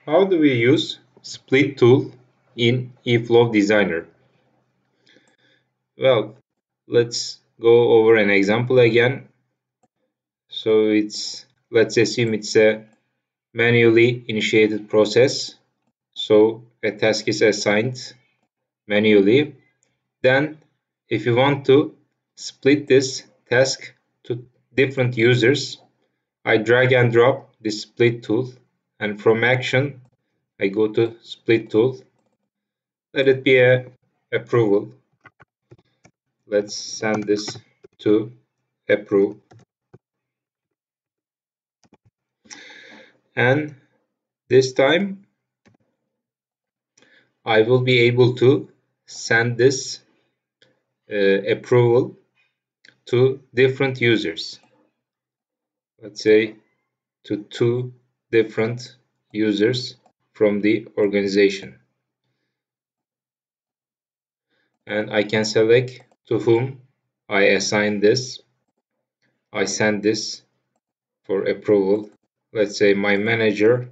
How do we use split tool in eFlow Designer? Well, let's go over an example again. So let's assume it's a manually initiated process. So a task is assigned manually. Then if you want to split this task to different users, I drag and drop this split tool, and from action I go to split tool. Let it be a approval. Let's send this to approve, and this time I will be able to send this approval to different users. Let's say to 2 different users from the organization, and I can select to whom I assign this. I send this for approval. Let's say my manager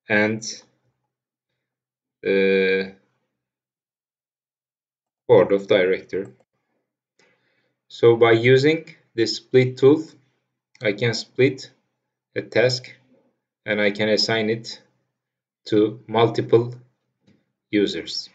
and the board of director. So by using this split tool, I can split a task and I can assign it to multiple users.